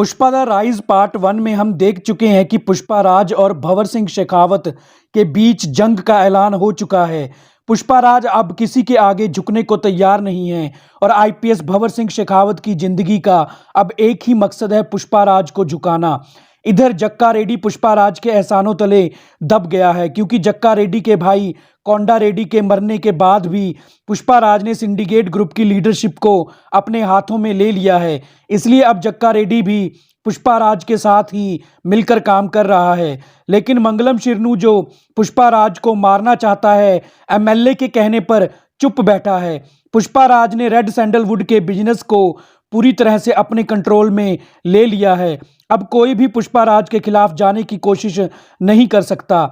Pushpa the rise part 1 में हम देख चुके हैं कि पुष्पा राज और भंवर सिंह शेखावत के बीच जंग का ऐलान हो चुका है। पुष्पा राज अब किसी के आगे झुकने को तैयार नहीं है और आईपीएस भंवर सिंह शेखावत की जिंदगी का अब एक ही मकसद है, पुष्पा राज को झुकाना। इधर जक्का रेड्डी पुष्पा राज के एहसानों तले दब गया है, क्योंकि जक्का रेड्डी के भाई कोंडा रेड्डी के मरने के बाद भी पुष्पा राज ने सिंडिकेट ग्रुप की लीडरशिप को अपने हाथों में ले लिया है। इसलिए अब जक्का रेड्डी भी पुष्पा राज के साथ ही मिलकर काम कर रहा है। लेकिन मंगलम शिरनू, जो पुष्पा राज को मारना चाहता है, एमएलए के कहने पर चुप बैठा है। पुष्पा राज ने रेड सैंडलवुड के बिजनेस को पूरी तरह से अपने कंट्रोल में ले लिया है। अब कोई भी पुष्पा राज के खिलाफ जाने की कोशिश नहीं कर सकता।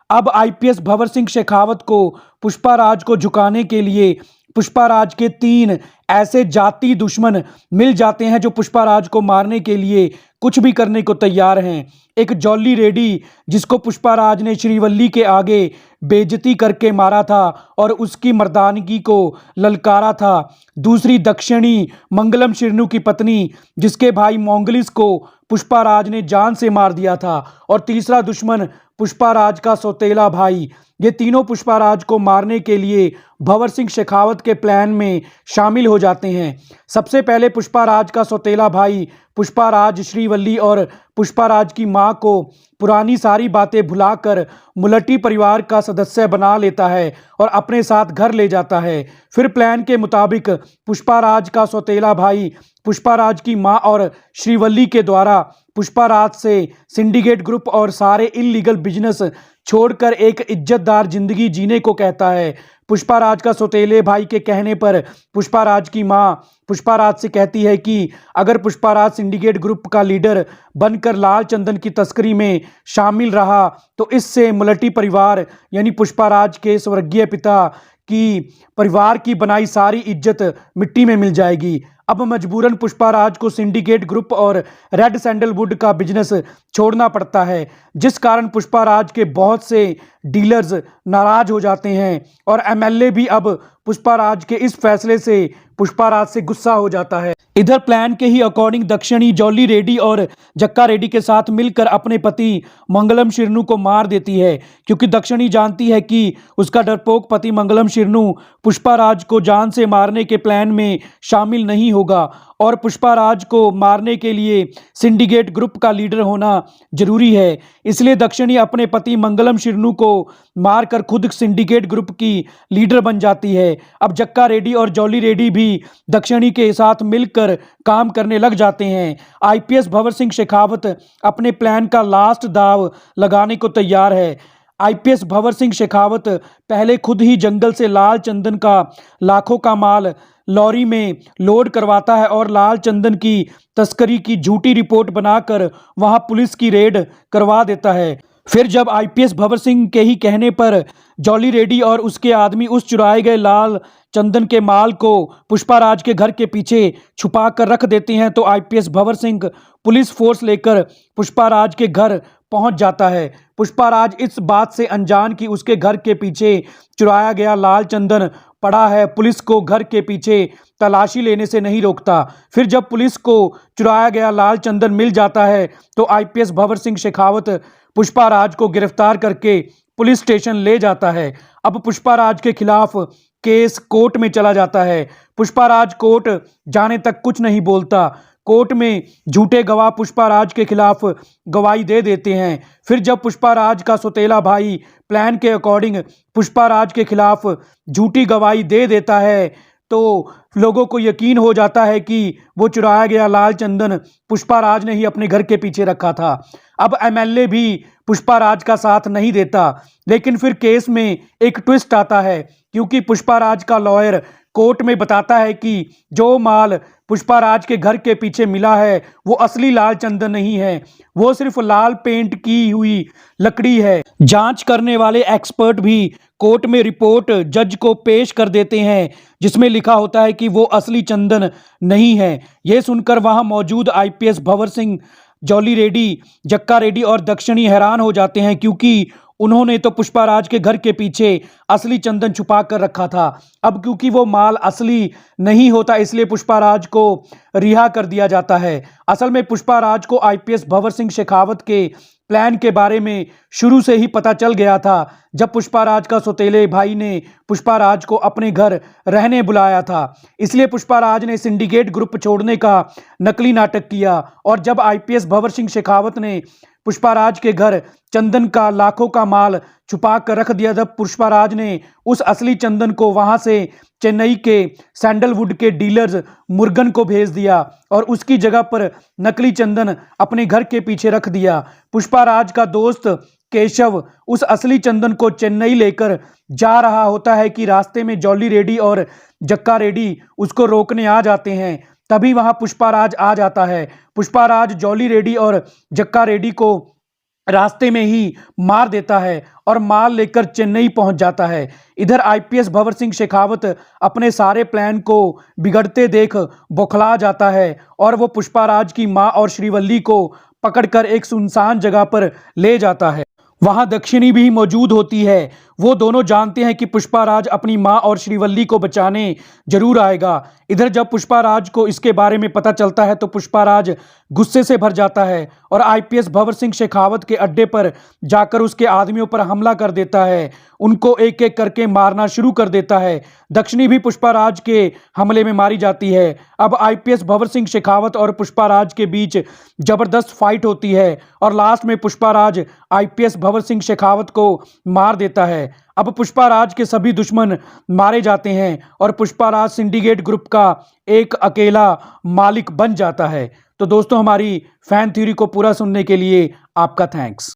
अब आईपीएस भंवर सिंह शेखावत को पुष्पा राज को झुकाने के लिए पुष्पा राज के 3 ऐसे जाति दुश्मन मिल जाते हैं जो पुष्पा राज को मारने के लिए कुछ भी करने को तैयार हैं। एक जॉली रेड्डी, जिसको पुष्पा राज ने श्रीवल्ली के आगे बेइज्जती करके मारा था और उसकी मर्दानगी को ललकारा था। दूसरी दक्षिणी मंगलम शिरनू की पत्नी, जिसके भाई मोंगलिस को पुष्पा राज ने जान से मार दिया था। और तीसरा दुश्मन पुष्पा राज का सौतेला भाई। ये तीनों पुष्पा राज को मारने के लिए भंवर सिंह शेखावत के प्लान में शामिल हो जाते हैं। सबसे पहले पुष्पा राज का सौतेला भाई पुष्पा राज श्रीवल्ली और पुष्पा राज की मां को पुरानी सारी बातें भुलाकर मुलट्टी परिवार का सदस्य बना लेता है और अपने साथ घर ले जाता है। फिर प्लान के मुताबिक पुष्पा राज का सौतेला भाई पुष्पा राज की मां और श्रीवल्ली के द्वारा पुष्पा राज से सिंडिकेट ग्रुप और सारे इल्लीगल बिजनेस छोड़कर एक इज्जतदार जिंदगी जीने को कहता है। पुष्पा राज का सौतेले भाई के कहने पर पुष्पा राज की मां पुष्पा राज से कहती है कि अगर पुष्पा राज सिंडिकेट ग्रुप का लीडर बनकर लाल चंदन की तस्करी में शामिल रहा तो इससे मुलट्टी परिवार यानी पुष्पा राज के स्वर्गीय पिता की परिवार की बनाई सारी इज्जत मिट्टी में मिल जाएगी। अब मजबूरन पुष्पा राज को सिंडिकेट ग्रुप और रेड सैंडलवुड का बिजनेस छोड़ना पड़ता है, जिस कारण पुष्पा राज के बहुत से डीलर्स नाराज हो जाते हैं और एमएलए भी अब पुष्पा राज के इस फैसले से पुष्पा राज से गुस्सा हो जाता है। इधर प्लान के ही अकॉर्डिंग दक्षिणी जॉली रेड्डी और जक्का रेड्डी के साथ मिलकर अपने पति मंगलम शिरनू को मार देती है, क्योंकि दक्षिणी जानती है कि उसका डरपोक पति मंगलम शिरनू पुष्पा राज को जान से मारने के प्लान में शामिल नहीं होगा और पुष्पा राज को मारने के लिए सिंडिकेट ग्रुप का लीडर होना जरूरी है। इसलिए दक्षिणी अपने पति मंगलम शिरनू को मारकर खुद सिंडिकेट ग्रुप की लीडर बन जाती है। अब जक्का रेड्डी और जॉली रेड्डी भी दक्षिणी के साथ मिलकर काम करने लग जाते हैं। आईपीएस भंवर सिंह शेखावत अपने प्लान का लास्ट दाव लगाने को तैयार है। आईपीएस भंवर सिंह शेखावत पहले खुद ही जंगल से लाल चंदन का लाखों का माल लॉरी में लोड करवाता है और लाल चंदन की तस्करी की झूठी रिपोर्ट बनाकर वहां पुलिस की रेड करवा देता है। फिर जब आईपीएस भंवर सिंह के ही कहने पर जॉली रेड्डी और उसके आदमी उस चुराए गए लाल चंदन के माल को पुष्पा राज के घर के पीछे छुपा कर रख देते हैं, तो IPS Bhanwar Singh police force लेकर पुष्पा राज के घर पहुंच जाता है। पुष्पा राज इस बात से अनजान कि उसके घर के पीछे चुराया गया लाल चंदन पड़ा है, पुलिस को घर के पीछे तलाशी लेने से नहीं रोकता। फिर जब पुलिस को चुराया गया लाल चंदन मिल जाता है तो आईपीएस भंवर सिंह शेखावत पुष्पा राज को गिरफ्तार करके पुलिस स्टेशन ले जाता है। अब पुष्पा राज के खिलाफ केस कोर्ट में चला जाता है। पुष्पा राज कोर्ट जाने तक कुछ नहीं बोलता। कोर्ट में झूठे गवाह पुष्पा राज के खिलाफ गवाही दे देते हैं। फिर जब पुष्पा राज का सौतेला भाई प्लान के अकॉर्डिंग पुष्पा राज के खिलाफ झूठी गवाही दे देता है तो लोगों को यकीन हो जाता है कि वो चुराया गया लाल चंदन पुष्पा राज ने ही अपने घर के पीछे रखा था। अब एमएलए भी पुष्पा राज का साथ नहीं देता, लेकिन फिर केस में एक ट्विस्ट आता है, क्योंकि पुष्पा राज का लॉयर कोर्ट में बताता है कि जो माल पुष्पा राज के घर के पीछे मिला है वो असली लाल चंदन नहीं है, वो सिर्फ लाल पेंट की हुई लकड़ी है। जांच करने वाले एक्सपर्ट भी कोर्ट में रिपोर्ट जज को पेश कर देते हैं, जिसमें लिखा होता है कि वो असली चंदन नहीं है। ये सुनकर वहां मौजूद आईपीएस भंवर सिंह, जॉली रेड्डी, जक्का रेड्डी और दक्षिणी हैरान हो जाते हैं, क्योंकि उन्होंने तो पुष्पाराज के घर के पीछे असली चंदन छुपा कर रखा था। अब क्योंकि वो माल असली नहीं होता इसलिए पुष्पाराज को रिहा कर दिया जाता है। असल में पुष्पाराज को आईपीएस भंवर सिंह शेखावत के प्लान के बारे में शुरू से ही पता चल गया था। जब पुष्पाराज का सौतेले भाई ने पुष्पाराज को अपने घर रहने बुलाया था, इसलिए पुष्पाराज ने सिंडिकेट ग्रुप छोड़ने का नकली नाटक किया। और जब आईपीएस भंवर सिंह शेखावत ने पुष्पाराज के घर चंदन का लाखों का माल छुपा कर रख दिया, तब पुष्पाराज ने उस असली चंदन को वहां से चेन्नई के सैंडलवुड के डीलर्स मुर्गन को भेज दिया और उसकी जगह पर नकली चंदन अपने घर के पीछे रख दिया। पुष्पाराज का दोस्त केशव उस असली चंदन को चेन्नई लेकर जा रहा होता है कि रास्ते में जॉली रेड्डी और जक्का रेड्डी उसको रोकने आ जाते हैं। तभी वहां पुष्पाराज आ जाता है। पुष्पाराज जॉली रेड्डी और जक्का रेड्डी को रास्ते में ही मार देता है और माल लेकर चेन्नई पहुंच जाता है। इधर आईपीएस भंवर सिंह शेखावत अपने सारे प्लान को बिगड़ते देख बौखला जाता है और वो पुष्पाराज की मां और श्रीवल्ली को पकड़कर एक सुनसान जगह पर ले जाता है। वहां दक्षिणी भी मौजूद होती है। वो दोनों जानते हैं कि पुष्पाराज अपनी मां और श्रीवल्ली को बचाने जरूर आएगा। इधर जब पुष्पाराज को इसके बारे में पता चलता है तो पुष्पाराज गुस्से से भर जाता है और आईपीएस भंवर सिंह शेखावत के अड्डे पर जाकर उसके आदमियों पर हमला कर देता है। उनको एक एक करके मारना शुरू कर देता है। दक्षिणी भी पुष्पाराज के हमले में मारी जाती है। अब आईपीएस भंवर सिंह शेखावत और पुष्पाराज के बीच जबरदस्त फाइट होती है और लास्ट में पुष्पाराज आईपीएस भंवर सिंह शेखावत को मार देता है। अब पुष्पाराज के सभी दुश्मन मारे जाते हैं और पुष्पाराज सिंडिकेट ग्रुप का एक अकेला मालिक बन जाता है। तो दोस्तों, हमारी फैन थ्योरी को पूरा सुनने के लिए आपका थैंक्स।